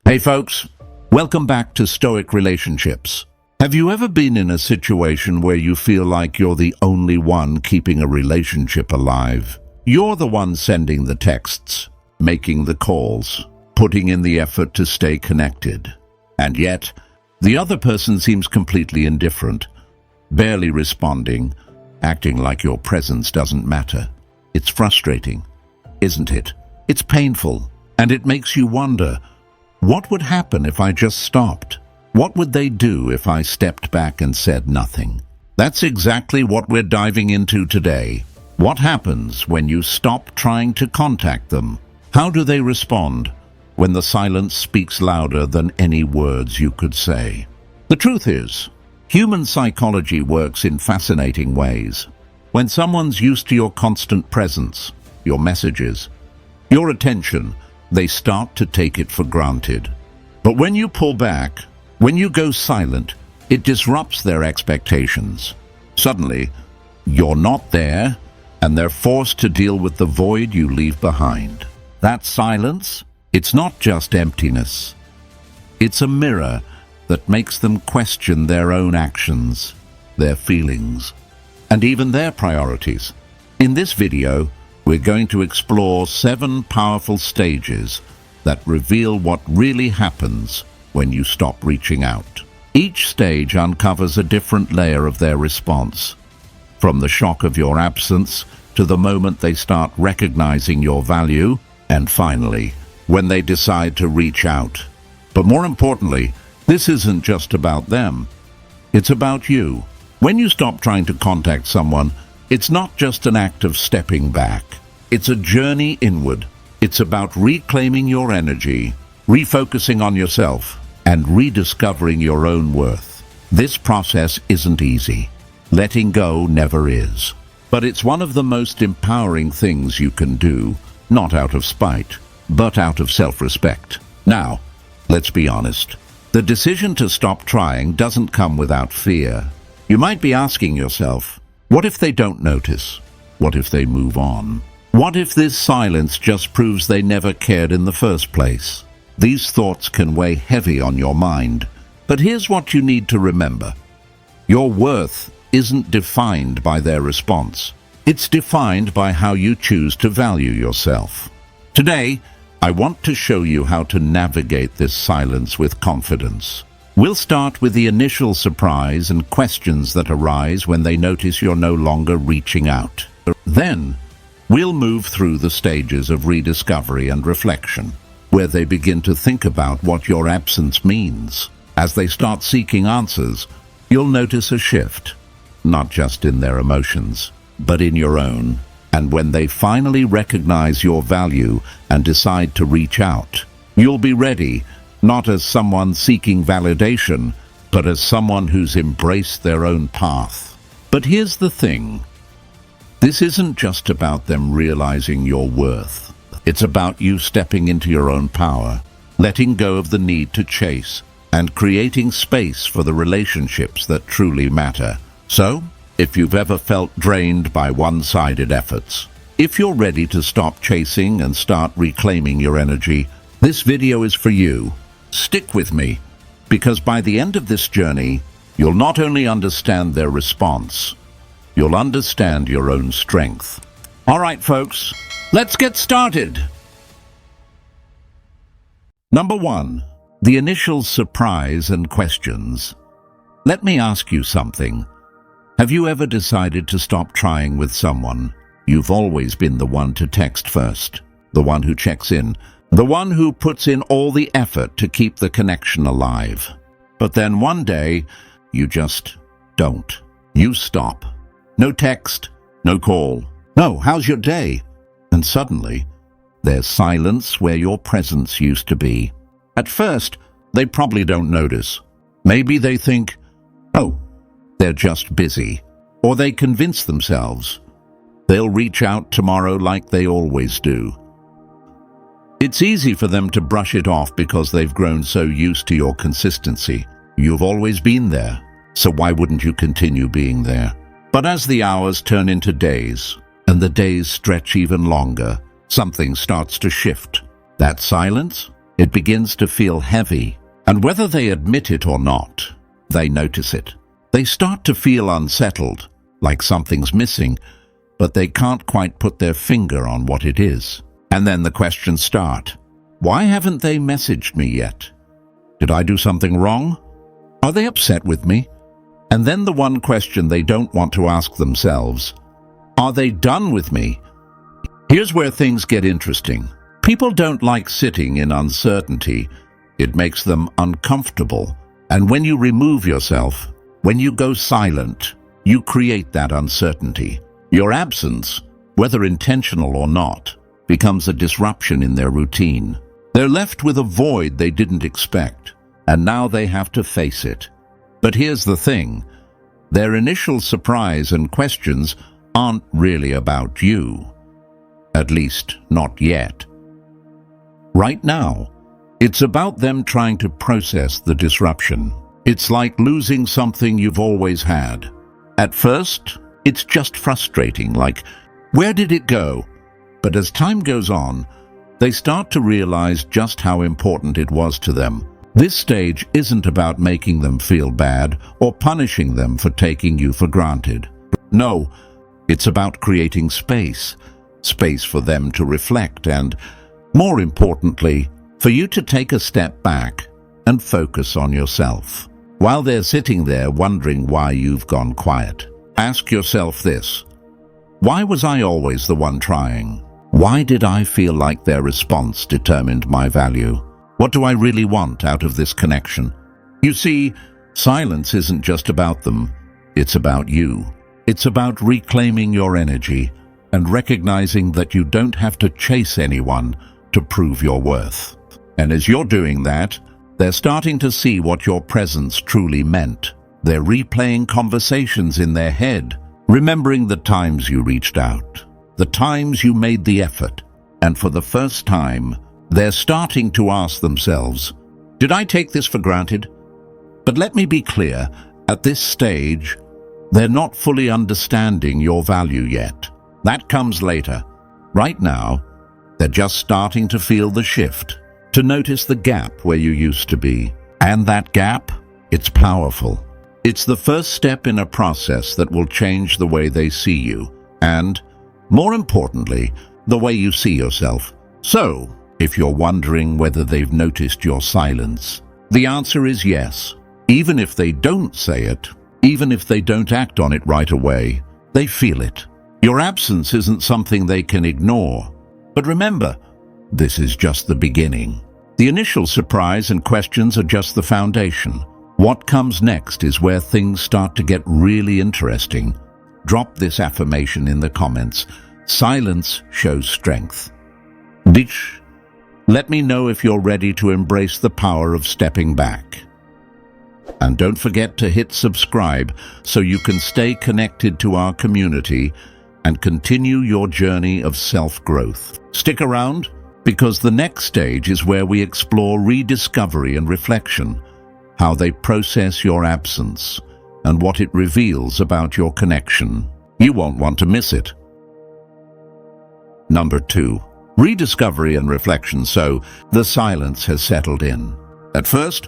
Hey folks, welcome back to Stoic Relationships. Have you ever been in a situation where you feel like you're the only one keeping a relationship alive? You're the one sending the texts, making the calls, putting in the effort to stay connected. And yet, the other person seems completely indifferent, barely responding, acting like your presence doesn't matter. It's frustrating, isn't it? It's painful, and it makes you wonder, what would happen if I just stopped? What would they do if I stepped back and said nothing? That's exactly what we're diving into today. What happens when you stop trying to contact them? How do they respond when the silence speaks louder than any words you could say? The truth is, human psychology works in fascinating ways. When someone's used to your constant presence, your messages, your attention, they start to take it for granted. But when you pull back, when you go silent, it disrupts their expectations. Suddenly, you're not there, and they're forced to deal with the void you leave behind. That silence, it's not just emptiness. It's a mirror that makes them question their own actions, their feelings, and even their priorities. In this video, we're going to explore 7 powerful stages that reveal what really happens when you stop reaching out. Each stage uncovers a different layer of their response, from the shock of your absence to the moment they start recognizing your value, and finally, when they decide to reach out. But more importantly, this isn't just about them. It's about you. When you stop trying to contact someone, it's not just an act of stepping back. It's a journey inward. It's about reclaiming your energy, refocusing on yourself, and rediscovering your own worth. This process isn't easy. Letting go never is. But it's one of the most empowering things you can do, not out of spite, but out of self-respect. Now, let's be honest. The decision to stop trying doesn't come without fear. You might be asking yourself, what if they don't notice? What if they move on? What if this silence just proves they never cared in the first place? These thoughts can weigh heavy on your mind, but here's what you need to remember. Your worth isn't defined by their response. It's defined by how you choose to value yourself. Today, I want to show you how to navigate this silence with confidence. We'll start with the initial surprise and questions that arise when they notice you're no longer reaching out. Then, we'll move through the stages of rediscovery and reflection, where they begin to think about what your absence means. As they start seeking answers, you'll notice a shift, not just in their emotions, but in your own. And when they finally recognize your value and decide to reach out, you'll be ready, not as someone seeking validation, but as someone who's embraced their own path. But here's the thing. This isn't just about them realizing your worth. It's about you stepping into your own power, letting go of the need to chase, and creating space for the relationships that truly matter. So, if you've ever felt drained by one-sided efforts, if you're ready to stop chasing and start reclaiming your energy, this video is for you. Stick with me, because by the end of this journey, you'll not only understand their response, you'll understand your own strength. All right, folks, let's get started. Number 1, the initial surprise and questions. Let me ask you something. Have you ever decided to stop trying with someone? You've always been the one to text first, the one who checks in, the one who puts in all the effort to keep the connection alive. But then one day, you just don't. You stop. No text, no call. No, how's your day? And suddenly, there's silence where your presence used to be. At first, they probably don't notice. Maybe they think, oh, they're just busy. Or they convince themselves they'll reach out tomorrow like they always do. It's easy for them to brush it off because they've grown so used to your consistency. You've always been there, so why wouldn't you continue being there? But as the hours turn into days, and the days stretch even longer, something starts to shift. That silence, It begins to feel heavy, and whether they admit it or not, they notice it. They start to feel unsettled, like something's missing, but they can't quite put their finger on what it is. And then the questions start. Why haven't they messaged me yet? Did I do something wrong? Are they upset with me? And then the one question they don't want to ask themselves, are they done with me? Here's where things get interesting. People don't like sitting in uncertainty. It makes them uncomfortable. And when you remove yourself, when you go silent, you create that uncertainty. Your absence, whether intentional or not, becomes a disruption in their routine. They're left with a void they didn't expect, and now they have to face it. But here's the thing. Their initial surprise and questions aren't really about you. At least, not yet. Right now, it's about them trying to process the disruption. It's like losing something you've always had. At first, it's just frustrating, like, where did it go? But as time goes on, they start to realize just how important it was to them. This stage isn't about making them feel bad or punishing them for taking you for granted. No, it's about creating space for them to reflect and, more importantly, for you to take a step back and focus on yourself. While they're sitting there wondering why you've gone quiet, ask yourself this. Why was I always the one trying? Why did I feel like their response determined my value? What do I really want out of this connection? You see, silence isn't just about them. It's about you. It's about reclaiming your energy and recognizing that you don't have to chase anyone to prove your worth. And as you're doing that, they're starting to see what your presence truly meant. They're replaying conversations in their head, remembering the times you reached out, the times you made the effort, and for the first time, they're starting to ask themselves, did I take this for granted? But let me be clear, at this stage, they're not fully understanding your value yet. That comes later. Right now, they're just starting to feel the shift, to notice the gap where you used to be. And that gap, it's powerful. It's the first step in a process that will change the way they see you, and, more importantly, the way you see yourself. So, if you're wondering whether they've noticed your silence, the answer is yes. Even if they don't say it, even if they don't act on it right away, they feel it. Your absence isn't something they can ignore. But remember, this is just the beginning. The initial surprise and questions are just the foundation. What comes next is where things start to get really interesting. Drop this affirmation in the comments. Silence shows strength. Ditch. Let me know if you're ready to embrace the power of stepping back. And don't forget to hit subscribe so you can stay connected to our community and continue your journey of self-growth. Stick around, because the next stage is where we explore rediscovery and reflection, how they process your absence, and what it reveals about your connection. You won't want to miss it. Number 2. Rediscovery and reflection. So, the silence has settled in. At first,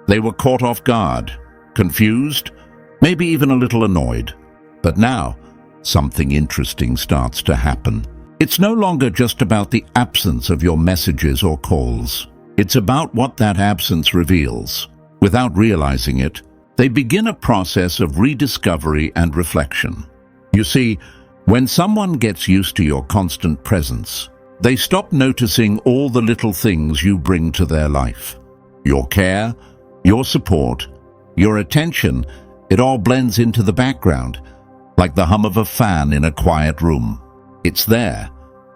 they were caught off guard, confused, maybe even a little annoyed. But now, something interesting starts to happen. It's no longer just about the absence of your messages or calls. It's about what that absence reveals. Without realizing it, they begin a process of rediscovery and reflection. You see, when someone gets used to your constant presence, they stop noticing all the little things you bring to their life. Your care, your support, your attention, it all blends into the background, like the hum of a fan in a quiet room. It's there,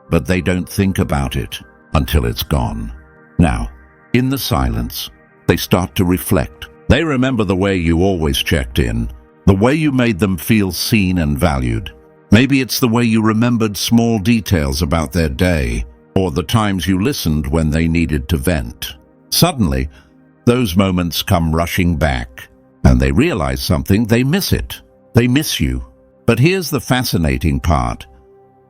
but they don't think about it until it's gone. Now, in the silence, they start to reflect. They remember the way you always checked in, the way you made them feel seen and valued. Maybe it's the way you remembered small details about their day, or the times you listened when they needed to vent. Suddenly, those moments come rushing back, and they realize something. They miss it. They miss you. But here's the fascinating part.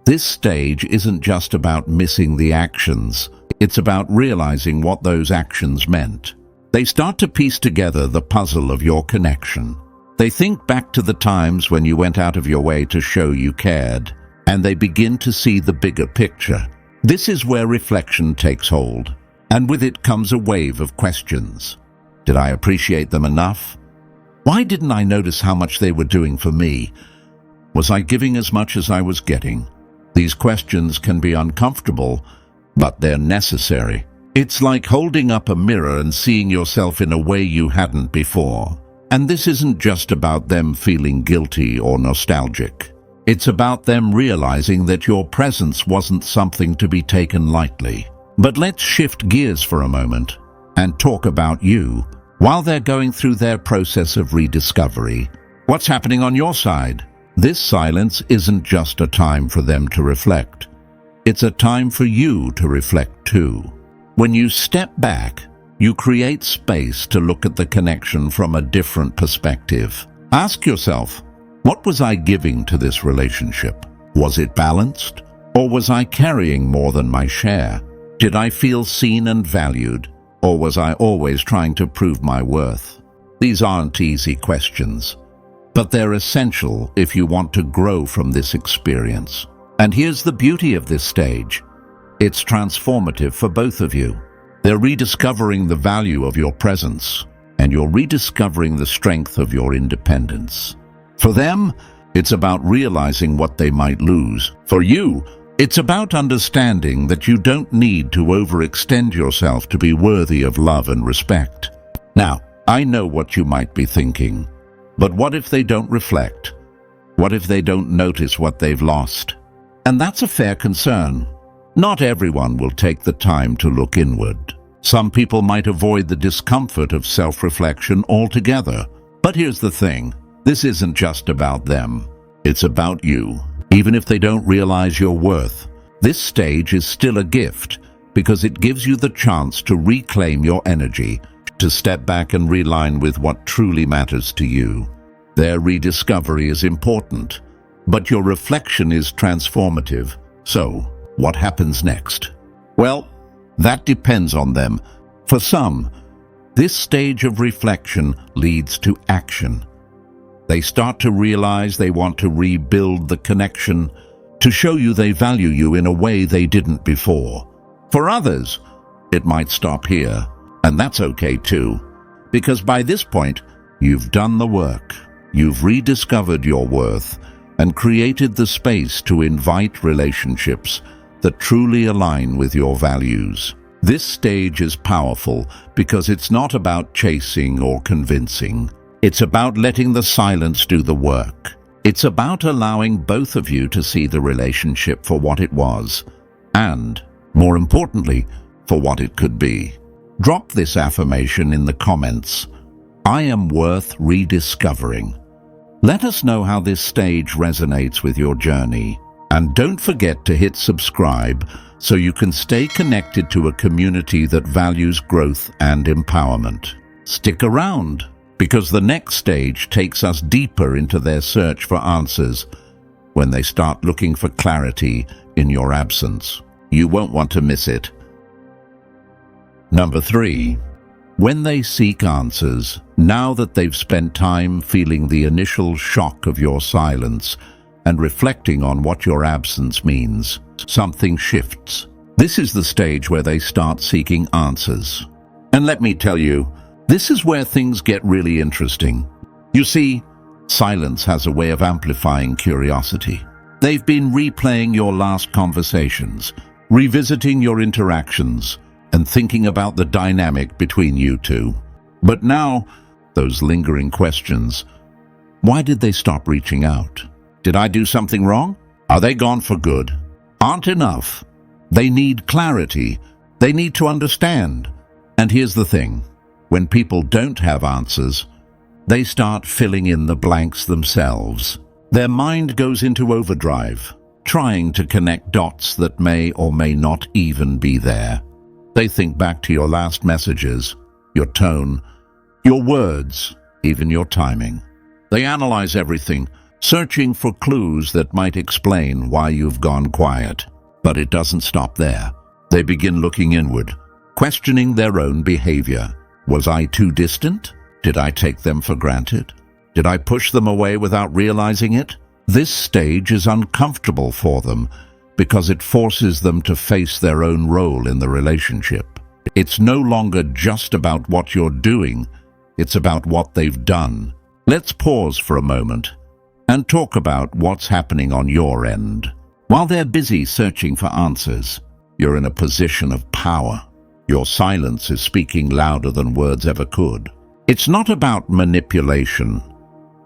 This stage isn't just about missing the actions, it's about realizing what those actions meant. They start to piece together the puzzle of your connection. They think back to the times when you went out of your way to show you cared, and they begin to see the bigger picture. This is where reflection takes hold, and with it comes a wave of questions. Did I appreciate them enough? Why didn't I notice how much they were doing for me? Was I giving as much as I was getting? These questions can be uncomfortable, but they're necessary. It's like holding up a mirror and seeing yourself in a way you hadn't before. And this isn't just about them feeling guilty or nostalgic. It's about them realizing that your presence wasn't something to be taken lightly. But let's shift gears for a moment and talk about you. While they're going through their process of rediscovery, what's happening on your side? This silence isn't just a time for them to reflect. It's a time for you to reflect too. When you step back, you create space to look at the connection from a different perspective. Ask yourself, what was I giving to this relationship? Was it balanced? Or was I carrying more than my share? Did I feel seen and valued? Or was I always trying to prove my worth? These aren't easy questions, but they're essential if you want to grow from this experience. And here's the beauty of this stage. It's transformative for both of you. They're rediscovering the value of your presence, and you're rediscovering the strength of your independence. For them, it's about realizing what they might lose. For you, it's about understanding that you don't need to overextend yourself to be worthy of love and respect. Now, I know what you might be thinking, but what if they don't reflect? What if they don't notice what they've lost? And that's a fair concern. Not everyone will take the time to look inward. Some people might avoid the discomfort of self-reflection altogether. But here's the thing. This isn't just about them. It's about you. Even if they don't realize your worth, this stage is still a gift because it gives you the chance to reclaim your energy, to step back and realign with what truly matters to you. Their rediscovery is important, but your reflection is transformative. So, what happens next? Well, that depends on them. For some, this stage of reflection leads to action. They start to realize they want to rebuild the connection, to show you they value you in a way they didn't before. For others, it might stop here, and that's okay too, because by this point, you've done the work. You've rediscovered your worth and created the space to invite relationships that truly align with your values. This stage is powerful because it's not about chasing or convincing. It's about letting the silence do the work. It's about allowing both of you to see the relationship for what it was, and, more importantly, for what it could be. Drop this affirmation in the comments. I am worth rediscovering. Let us know how this stage resonates with your journey. And don't forget to hit subscribe so you can stay connected to a community that values growth and empowerment. Stick around, because the next stage takes us deeper into their search for answers when they start looking for clarity in your absence. You won't want to miss it. Number 3. When they seek answers, now that they've spent time feeling the initial shock of your silence and reflecting on what your absence means, something shifts. This is the stage where they start seeking answers. And let me tell you, this is where things get really interesting. You see, silence has a way of amplifying curiosity. They've been replaying your last conversations, revisiting your interactions, and thinking about the dynamic between you two. But now, those lingering questions. Why did they stop reaching out? Did I do something wrong? Are they gone for good? Aren't enough. They need clarity. They need to understand. And here's the thing. When people don't have answers, they start filling in the blanks themselves. Their mind goes into overdrive, trying to connect dots that may or may not even be there. They think back to your last messages, your tone, your words, even your timing. They analyze everything, searching for clues that might explain why you've gone quiet. But it doesn't stop there. They begin looking inward, questioning their own behavior. Was I too distant? Did I take them for granted? Did I push them away without realizing it? This stage is uncomfortable for them because it forces them to face their own role in the relationship. It's no longer just about what you're doing, it's about what they've done. Let's pause for a moment and talk about what's happening on your end. While they're busy searching for answers, you're in a position of power. Your silence is speaking louder than words ever could. It's not about manipulation.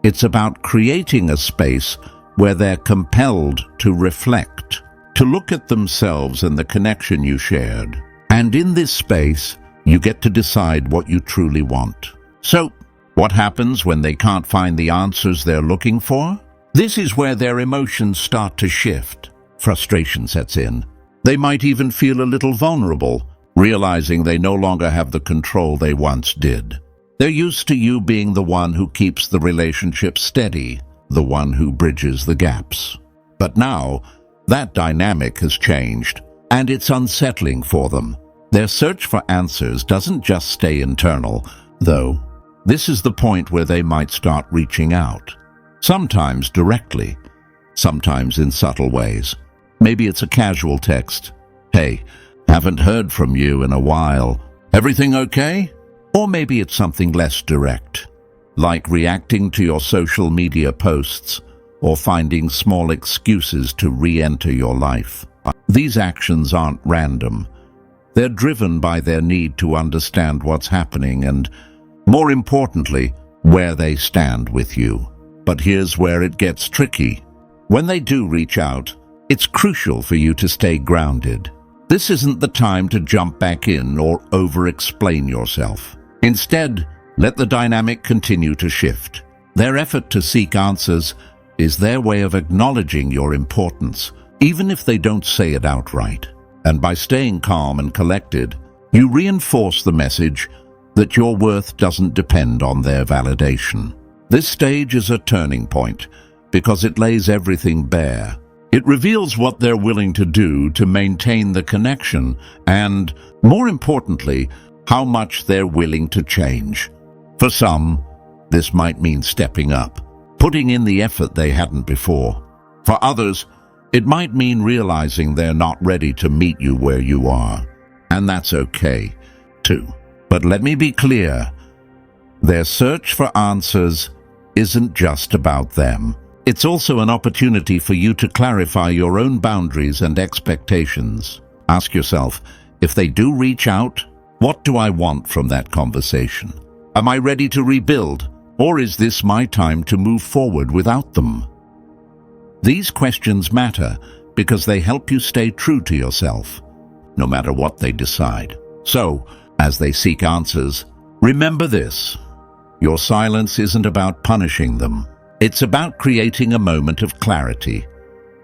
It's about creating a space where they're compelled to reflect, to look at themselves and the connection you shared. And in this space, you get to decide what you truly want. So, what happens when they can't find the answers they're looking for? This is where their emotions start to shift. Frustration sets in. They might even feel a little vulnerable, realizing they no longer have the control they once did. They're used to you being the one who keeps the relationship steady, the one who bridges the gaps. But now, that dynamic has changed, and it's unsettling for them. Their search for answers doesn't just stay internal, though. This is the point where they might start reaching out. Sometimes directly, sometimes in subtle ways. Maybe it's a casual text. Hey, haven't heard from you in a while. Everything okay? Or maybe it's something less direct, like reacting to your social media posts or finding small excuses to re-enter your life. These actions aren't random. They're driven by their need to understand what's happening and, more importantly, where they stand with you. But here's where it gets tricky. When they do reach out, it's crucial for you to stay grounded. This isn't the time to jump back in or over-explain yourself. Instead, let the dynamic continue to shift. Their effort to seek answers is their way of acknowledging your importance, even if they don't say it outright. And by staying calm and collected, you reinforce the message that your worth doesn't depend on their validation. This stage is a turning point because it lays everything bare. It reveals what they're willing to do to maintain the connection and, more importantly, how much they're willing to change. For some, this might mean stepping up, putting in the effort they hadn't before. For others, it might mean realizing they're not ready to meet you where you are. And that's okay, too. But let me be clear, their search for answers isn't just about them. It's also an opportunity for you to clarify your own boundaries and expectations. Ask yourself, if they do reach out, what do I want from that conversation? Am I ready to rebuild, or is this my time to move forward without them? These questions matter because they help you stay true to yourself, no matter what they decide. So, as they seek answers, remember this. Your silence isn't about punishing them. It's about creating a moment of clarity,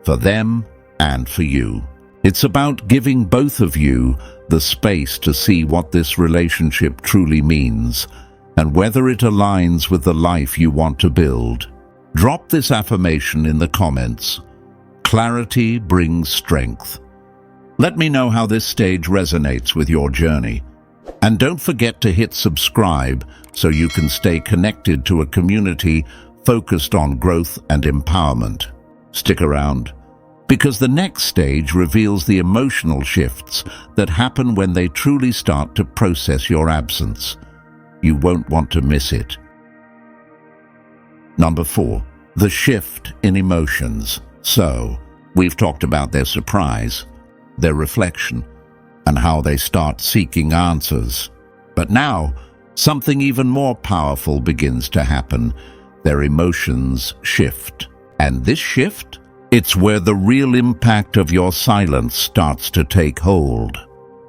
for them and for you. It's about giving both of you the space to see what this relationship truly means and whether it aligns with the life you want to build. Drop this affirmation in the comments. Clarity brings strength. Let me know how this stage resonates with your journey. And don't forget to hit subscribe so you can stay connected to a community focused on growth and empowerment. Stick around, because the next stage reveals the emotional shifts that happen when they truly start to process your absence. You won't want to miss it. Number 4, the shift in emotions. So, we've talked about their surprise, their reflection, and how they start seeking answers. But now, something even more powerful begins to happen. Their emotions shift. And this shift, it's where the real impact of your silence starts to take hold.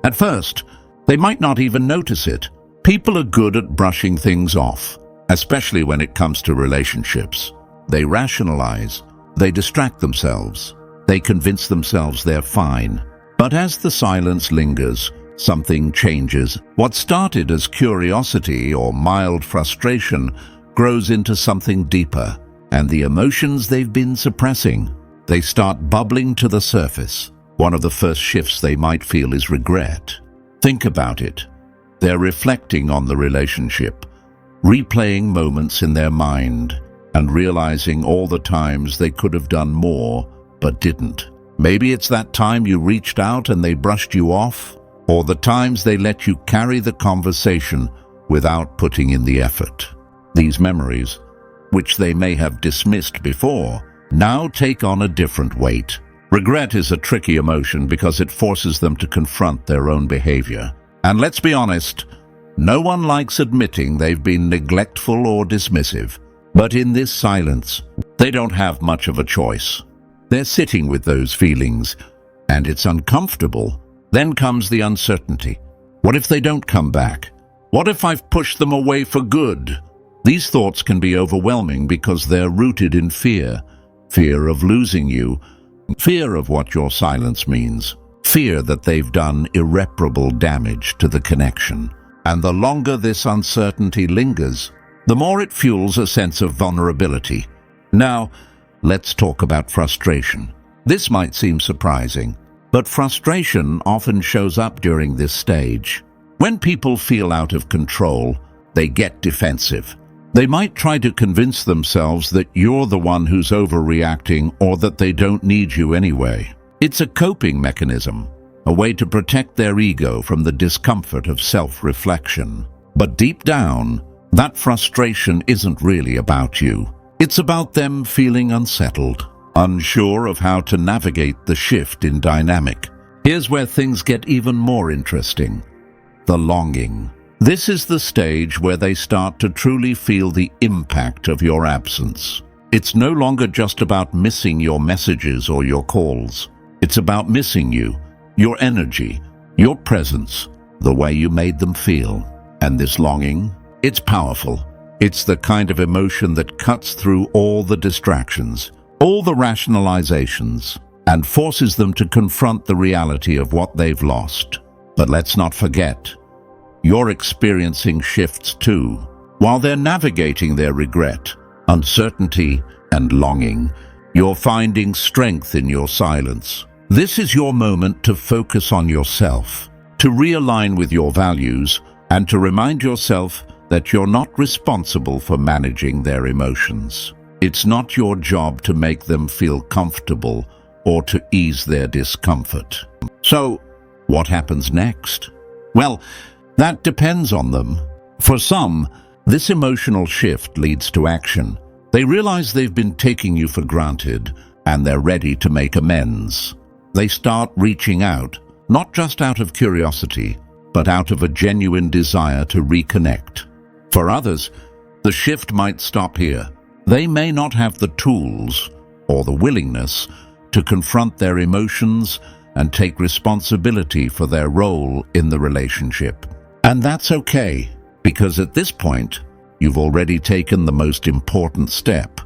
At first, they might not even notice it. People are good at brushing things off, especially when it comes to relationships. They rationalize, they distract themselves, they convince themselves they're fine. But as the silence lingers, something changes. What started as curiosity or mild frustration grows into something deeper. and the emotions they've been suppressing, they start bubbling to the surface. One of the first shifts they might feel is regret. Think about it. They're reflecting on the relationship, replaying moments in their mind, and realizing all the times they could have done more but didn't. Maybe it's that time you reached out and they brushed you off, or the times they let you carry the conversation without putting in the effort. These memories, which they may have dismissed before, now take on a different weight. Regret is a tricky emotion because it forces them to confront their own behavior. And let's be honest, no one likes admitting they've been neglectful or dismissive. But in this silence, they don't have much of a choice. They're sitting with those feelings, and it's uncomfortable. Then comes the uncertainty. What if they don't come back? What if I've pushed them away for good? These thoughts can be overwhelming because they're rooted in fear. Fear of losing you, fear of what your silence means, fear that they've done irreparable damage to the connection. And the longer this uncertainty lingers, the more it fuels a sense of vulnerability. Now, let's talk about frustration. This might seem surprising, but frustration often shows up during this stage. When people feel out of control, they get defensive. They might try to convince themselves that you're the one who's overreacting or that they don't need you anyway. It's a coping mechanism, a way to protect their ego from the discomfort of self-reflection. But deep down, that frustration isn't really about you. It's about them feeling unsettled, unsure of how to navigate the shift in dynamic. Here's where things get even more interesting. The longing. This is the stage where they start to truly feel the impact of your absence. It's no longer just about missing your messages or your calls. It's about missing you, your energy, your presence, the way you made them feel. And this longing, it's powerful. It's the kind of emotion that cuts through all the distractions, all the rationalizations, and forces them to confront the reality of what they've lost. But let's not forget, you're experiencing shifts too. While they're navigating their regret, uncertainty, and longing, you're finding strength in your silence. This is your moment to focus on yourself, to realign with your values, and to remind yourself that you're not responsible for managing their emotions. It's not your job to make them feel comfortable or to ease their discomfort. So, what happens next? Well, that depends on them. For some, this emotional shift leads to action. They realize they've been taking you for granted, and they're ready to make amends. They start reaching out, not just out of curiosity, but out of a genuine desire to reconnect. For others, the shift might stop here. They may not have the tools or the willingness to confront their emotions and take responsibility for their role in the relationship. And that's okay, because at this point, you've already taken the most important step.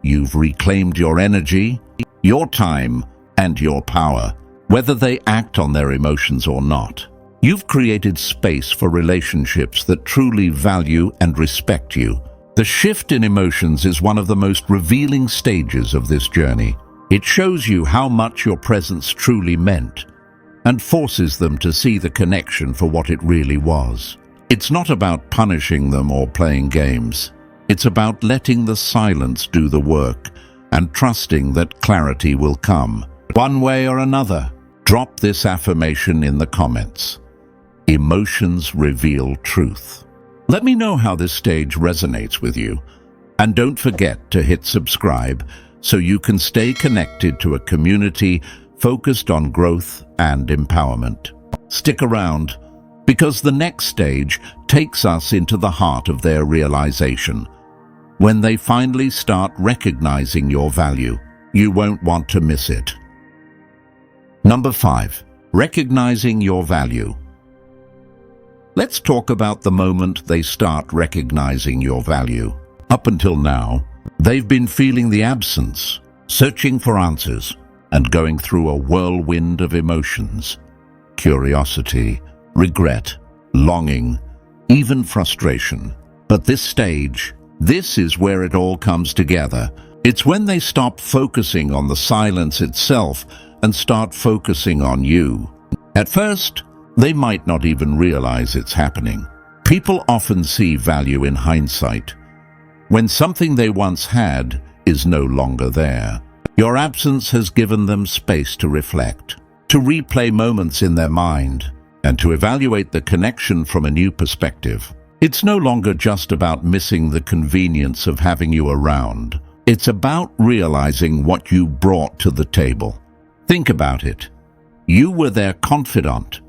You've reclaimed your energy, your time, and your power, whether they act on their emotions or not. You've created space for relationships that truly value and respect you. The shift in emotions is one of the most revealing stages of this journey. It shows you how much your presence truly meant, and forces them to see the connection for what it really was. It's not about punishing them or playing games. It's about letting the silence do the work and trusting that clarity will come. One way or another, drop this affirmation in the comments. Emotions reveal truth. Let me know how this stage resonates with you. And don't forget to hit subscribe so you can stay connected to a community focused on growth and empowerment. Stick around, because the next stage takes us into the heart of their realization. When they finally start recognizing your value, you won't want to miss it. Number 5. Recognizing your value. Let's talk about the moment they start recognizing your value. Up until now, they've been feeling the absence, searching for answers, and going through a whirlwind of emotions. Curiosity, regret, longing, even frustration. But this stage, This is where it all comes together. It's when they stop focusing on the silence itself and start focusing on you. At first, they might not even realize it's happening. People often see value in hindsight, when something they once had is no longer there. Your absence has given them space to reflect, to replay moments in their mind, and to evaluate the connection from a new perspective. It's no longer just about missing the convenience of having you around. It's about realizing what you brought to the table. Think about it. You were their confidant,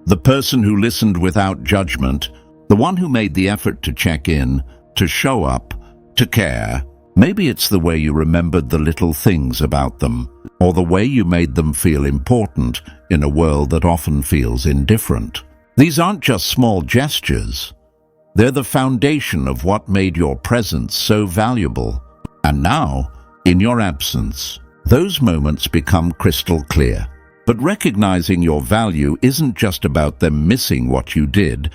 the person who listened without judgment, the one who made the effort to check in, to show up, to care. Maybe it's the way you remembered the little things about them, or the way you made them feel important in a world that often feels indifferent. These aren't just small gestures. They're the foundation of what made your presence so valuable. And now, in your absence, those moments become crystal clear. But recognizing your value isn't just about them missing what you did.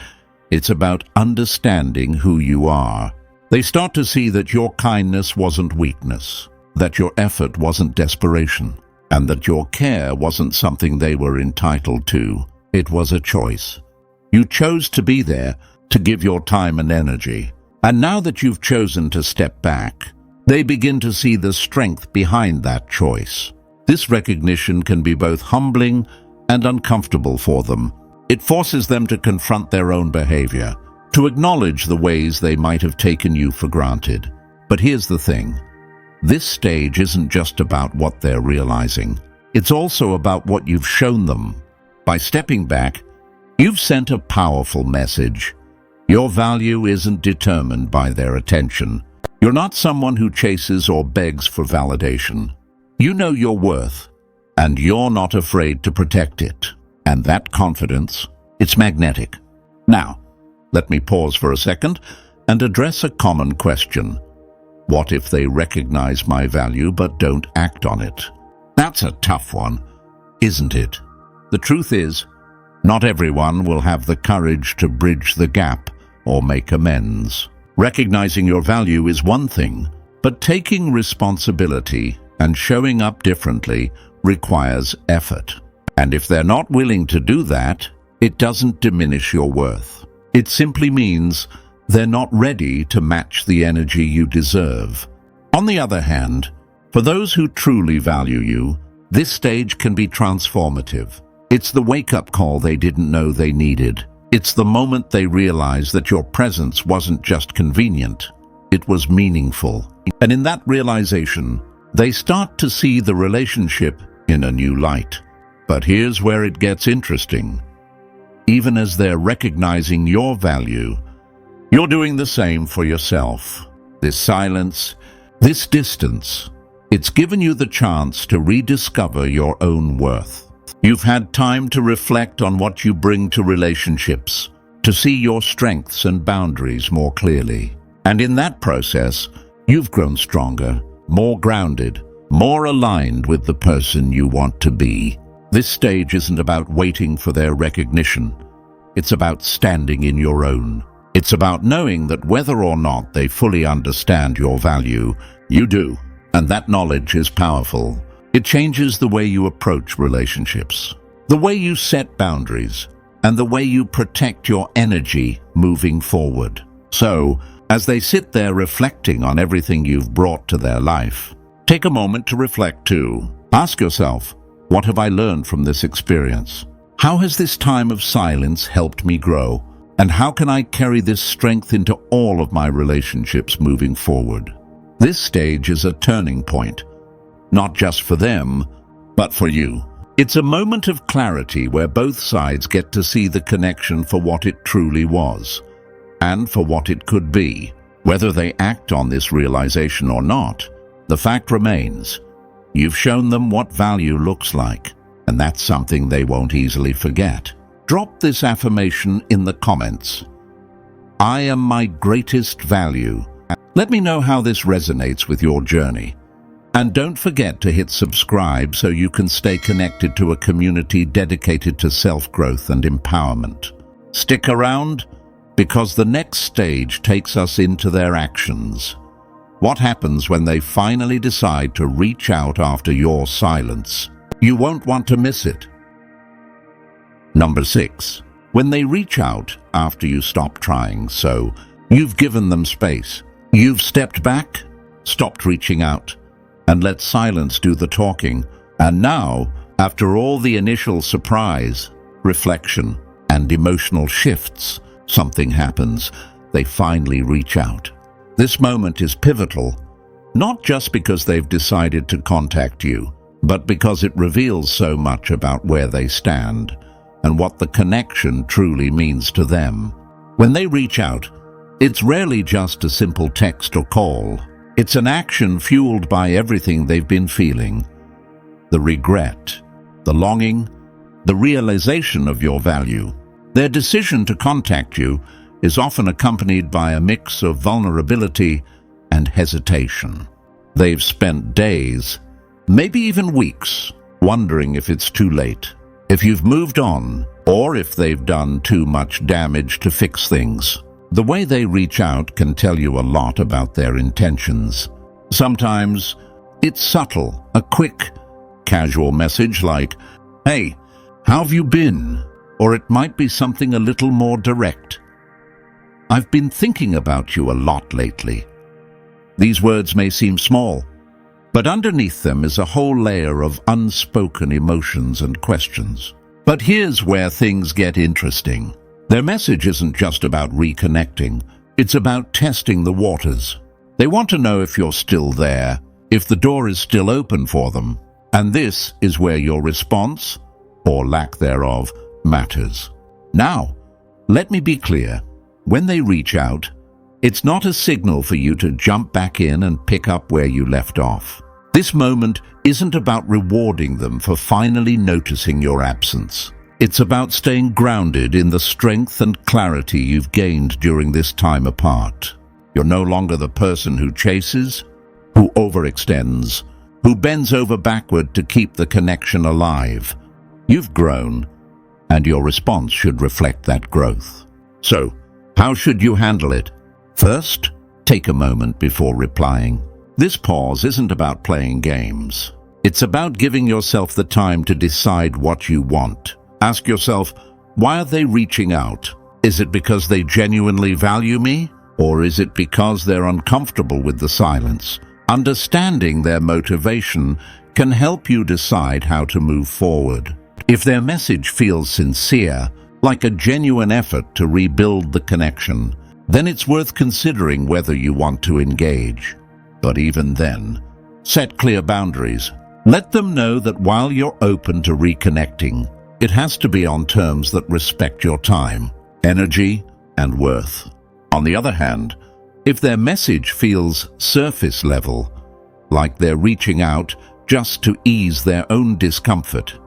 It's about understanding who you are. They start to see that your kindness wasn't weakness, that your effort wasn't desperation, and that your care wasn't something they were entitled to. It was a choice. You chose to be there, to give your time and energy. And now that you've chosen to step back, they begin to see the strength behind that choice. This recognition can be both humbling and uncomfortable for them. It forces them to confront their own behavior, to acknowledge the ways they might have taken you for granted. But here's the thing. This stage isn't just about what they're realizing. It's also about what you've shown them. By stepping back, you've sent a powerful message. Your value isn't determined by their attention. You're not someone who chases or begs for validation. You know your worth, and you're not afraid to protect it. And that confidence, it's magnetic. Now, let me pause for a second and address a common question. What if they recognize my value but don't act on it? That's a tough one, isn't it? The truth is, not everyone will have the courage to bridge the gap or make amends. Recognizing your value is one thing, but taking responsibility and showing up differently requires effort. And if they're not willing to do that, it doesn't diminish your worth. It simply means they're not ready to match the energy you deserve. On the other hand, for those who truly value you, this stage can be transformative. It's the wake-up call they didn't know they needed. It's the moment they realize that your presence wasn't just convenient, it was meaningful. And in that realization, they start to see the relationship in a new light. But here's where it gets interesting. Even as they're recognizing your value, you're doing the same for yourself. This silence, this distance, it's given you the chance to rediscover your own worth. You've had time to reflect on what you bring to relationships, to see your strengths and boundaries more clearly. And in that process, you've grown stronger, more grounded, more aligned with the person you want to be. This stage isn't about waiting for their recognition. It's about standing in your own. It's about knowing that whether or not they fully understand your value, you do. And that knowledge is powerful. It changes the way you approach relationships, the way you set boundaries, and the way you protect your energy moving forward. So, as they sit there reflecting on everything you've brought to their life, take a moment to reflect too. Ask yourself, what have I learned from this experience? How has this time of silence helped me grow? And how can I carry this strength into all of my relationships moving forward? This stage is a turning point, not just for them, but for you. It's a moment of clarity where both sides get to see the connection for what it truly was, and for what it could be. Whether they act on this realization or not, the fact remains, you've shown them what value looks like, and that's something they won't easily forget. Drop this affirmation in the comments. I am my greatest value. Let me know how this resonates with your journey. And don't forget to hit subscribe so you can stay connected to a community dedicated to self-growth and empowerment. Stick around, because the next stage takes us into their actions. What happens when they finally decide to reach out after your silence? You won't want to miss it. Number 6. When they reach out after you stop trying, so you've given them space. You've stepped back, stopped reaching out, and let silence do the talking. And now, after all the initial surprise, reflection, and emotional shifts, something happens. They finally reach out. This moment is pivotal, not just because they've decided to contact you, but because it reveals so much about where they stand and what the connection truly means to them. When they reach out, it's rarely just a simple text or call. It's an action fueled by everything they've been feeling. The regret, the longing, the realization of your value. Their decision to contact you is often accompanied by a mix of vulnerability and hesitation. They've spent days, maybe even weeks, wondering if it's too late, if you've moved on, or if they've done too much damage to fix things. The way they reach out can tell you a lot about their intentions. Sometimes it's subtle, a quick, casual message like, "Hey, how have you been?" Or it might be something a little more direct. "I've been thinking about you a lot lately." These words may seem small, but underneath them is a whole layer of unspoken emotions and questions. But here's where things get interesting. Their message isn't just about reconnecting, it's about testing the waters. They want to know if you're still there, if the door is still open for them. And this is where your response, or lack thereof, matters. Now, let me be clear. When they reach out, it's not a signal for you to jump back in and pick up where you left off. This moment isn't about rewarding them for finally noticing your absence. It's about staying grounded in the strength and clarity you've gained during this time apart. You're no longer the person who chases, who overextends, who bends over backward to keep the connection alive. You've grown, and your response should reflect that growth. So, how should you handle it? First, take a moment before replying. This pause isn't about playing games. It's about giving yourself the time to decide what you want. Ask yourself, why are they reaching out? Is it because they genuinely value me? Or is it because they're uncomfortable with the silence? Understanding their motivation can help you decide how to move forward. If their message feels sincere, like a genuine effort to rebuild the connection, then it's worth considering whether you want to engage. But even then, set clear boundaries. Let them know that while you're open to reconnecting, it has to be on terms that respect your time, energy, and worth. On the other hand, if their message feels surface level, like they're reaching out just to ease their own discomfort,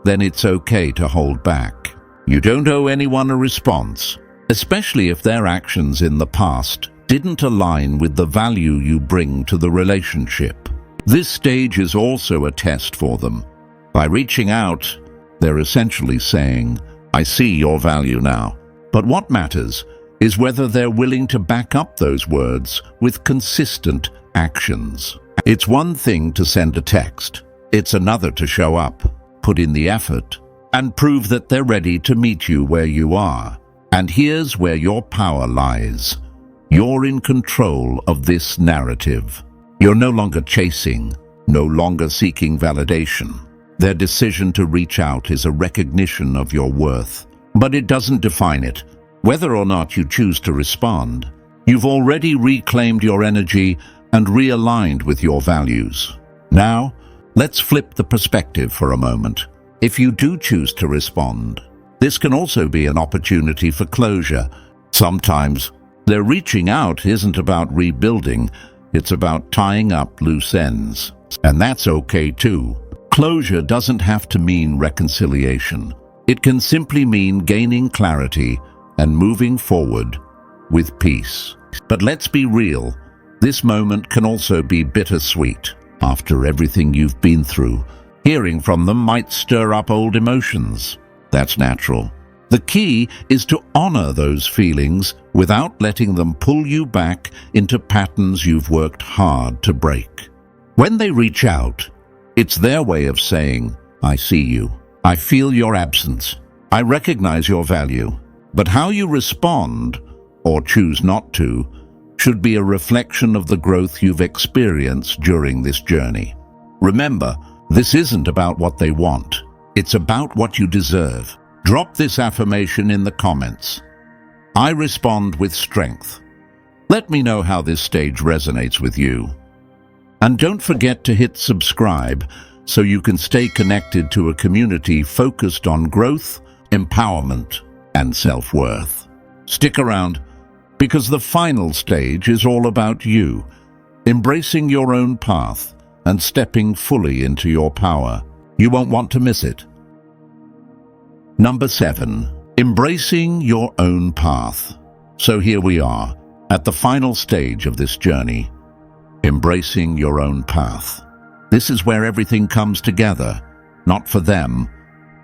then it's okay to hold back. You don't owe anyone a response, especially if their actions in the past didn't align with the value you bring to the relationship. This stage is also a test for them. By reaching out, they're essentially saying, "I see your value now." But what matters is whether they're willing to back up those words with consistent actions. It's one thing to send a text. It's another to show up, put in the effort, and prove that they're ready to meet you where you are. And here's where your power lies. You're in control of this narrative. You're no longer chasing, no longer seeking validation. Their decision to reach out is a recognition of your worth, but it doesn't define it. Whether or not you choose to respond, you've already reclaimed your energy and realigned with your values. Now, let's flip the perspective for a moment. If you do choose to respond, this can also be an opportunity for closure. Sometimes, their reaching out isn't about rebuilding, it's about tying up loose ends. And that's okay too. Closure doesn't have to mean reconciliation. It can simply mean gaining clarity and moving forward with peace. But let's be real, this moment can also be bittersweet. After everything you've been through, hearing from them might stir up old emotions. That's natural. The key is to honor those feelings without letting them pull you back into patterns you've worked hard to break. When they reach out, it's their way of saying, "I see you. I feel your absence. I recognize your value." But how you respond, or choose not to, should be a reflection of the growth you've experienced during this journey. Remember, this isn't about what they want. It's about what you deserve. Drop this affirmation in the comments. I respond with strength. Let me know how this stage resonates with you. And don't forget to hit subscribe so you can stay connected to a community focused on growth, empowerment, and self-worth. Stick around, because the final stage is all about you, embracing your own path and stepping fully into your power. You won't want to miss it. Number 7, embracing your own path. So here we are, at the final stage of this journey, embracing your own path. This is where everything comes together, not for them,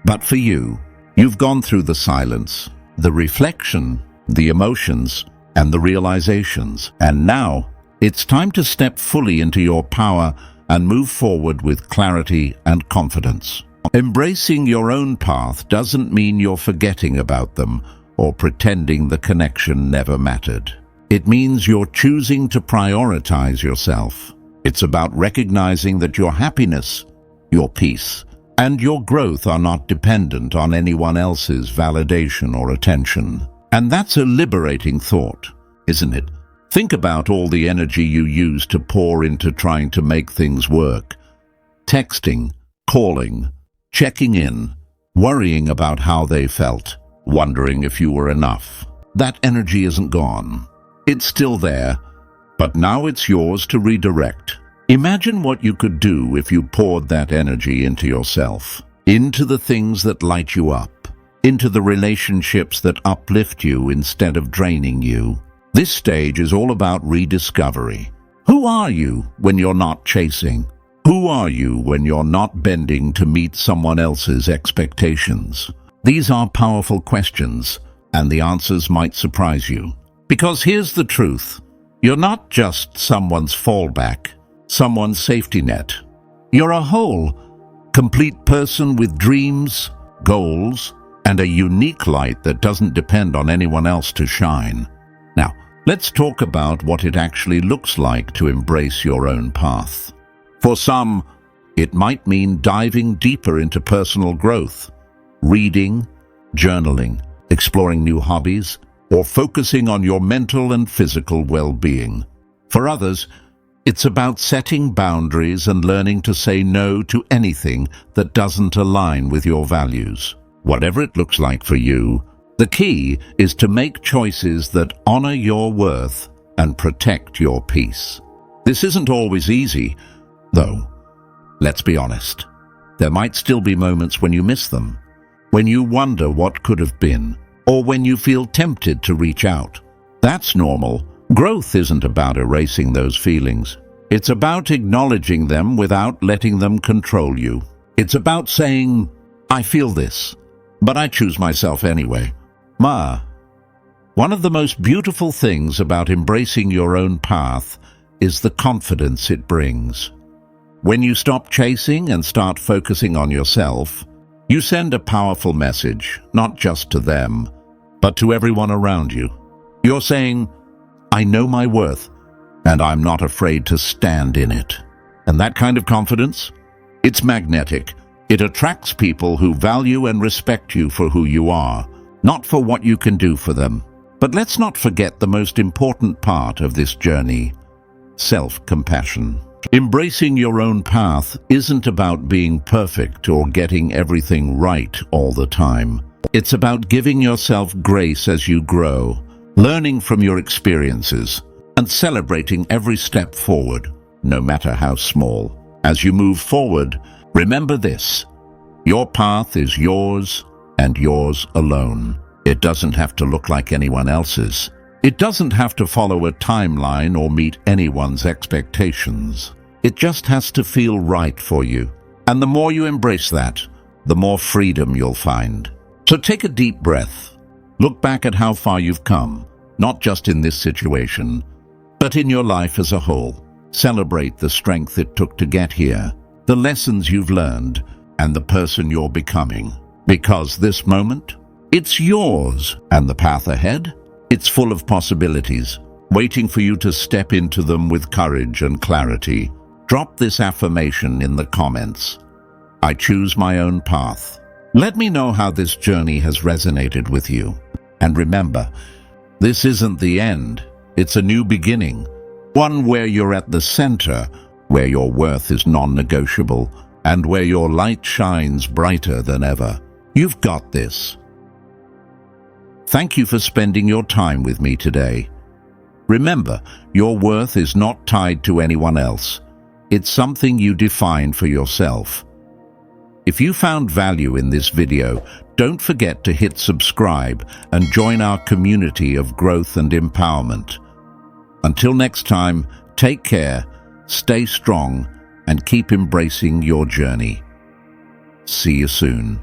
but for you. You've gone through the silence, the reflection, the emotions, and the realizations. And now, it's time to step fully into your power and move forward with clarity and confidence. Embracing your own path doesn't mean you're forgetting about them or pretending the connection never mattered. It means you're choosing to prioritize yourself. It's about recognizing that your happiness, your peace, and your growth are not dependent on anyone else's validation or attention. And that's a liberating thought, isn't it? Think about all the energy you use to pour into trying to make things work. Texting, calling, checking in, worrying about how they felt, wondering if you were enough. That energy isn't gone. It's still there, but now it's yours to redirect. Imagine what you could do if you poured that energy into yourself, into the things that light you up, into the relationships that uplift you instead of draining you. This stage is all about rediscovery. Who are you when you're not chasing? Who are you when you're not bending to meet someone else's expectations? These are powerful questions, and the answers might surprise you. Because here's the truth. You're not just someone's fallback, someone's safety net. You're a whole, complete person with dreams, goals, and a unique light that doesn't depend on anyone else to shine. Now, let's talk about what it actually looks like to embrace your own path. For some, it might mean diving deeper into personal growth, reading, journaling, exploring new hobbies, or focusing on your mental and physical well-being. For others, it's about setting boundaries and learning to say no to anything that doesn't align with your values. Whatever it looks like for you, the key is to make choices that honor your worth and protect your peace. This isn't always easy, though. Let's be honest. There might still be moments when you miss them, when you wonder what could have been, or when you feel tempted to reach out. That's normal. Growth isn't about erasing those feelings. It's about acknowledging them without letting them control you. It's about saying, "I feel this, but I choose myself anyway." One of the most beautiful things about embracing your own path is the confidence it brings. When you stop chasing and start focusing on yourself, you send a powerful message, not just to them, but to everyone around you. You're saying, "I know my worth, and I'm not afraid to stand in it." And that kind of confidence, it's magnetic. It attracts people who value and respect you for who you are, not for what you can do for them. But let's not forget the most important part of this journey: self-compassion. Embracing your own path isn't about being perfect or getting everything right all the time. It's about giving yourself grace as you grow, learning from your experiences, and celebrating every step forward, no matter how small. As you move forward, remember this: your path is yours and yours alone. It doesn't have to look like anyone else's. It doesn't have to follow a timeline or meet anyone's expectations. It just has to feel right for you. And the more you embrace that, the more freedom you'll find. So take a deep breath. Look back at how far you've come, not just in this situation, but in your life as a whole. Celebrate the strength it took to get here, the lessons you've learned, and the person you're becoming. Because this moment, it's yours, and the path ahead, it's full of possibilities, waiting for you to step into them with courage and clarity. Drop this affirmation in the comments. I choose my own path. Let me know how this journey has resonated with you. And remember, this isn't the end. It's a new beginning. One where you're at the center, where your worth is non-negotiable, and where your light shines brighter than ever. You've got this. Thank you for spending your time with me today. Remember, your worth is not tied to anyone else. It's something you define for yourself. If you found value in this video, don't forget to hit subscribe and join our community of growth and empowerment. Until next time, take care, stay strong, and keep embracing your journey. See you soon.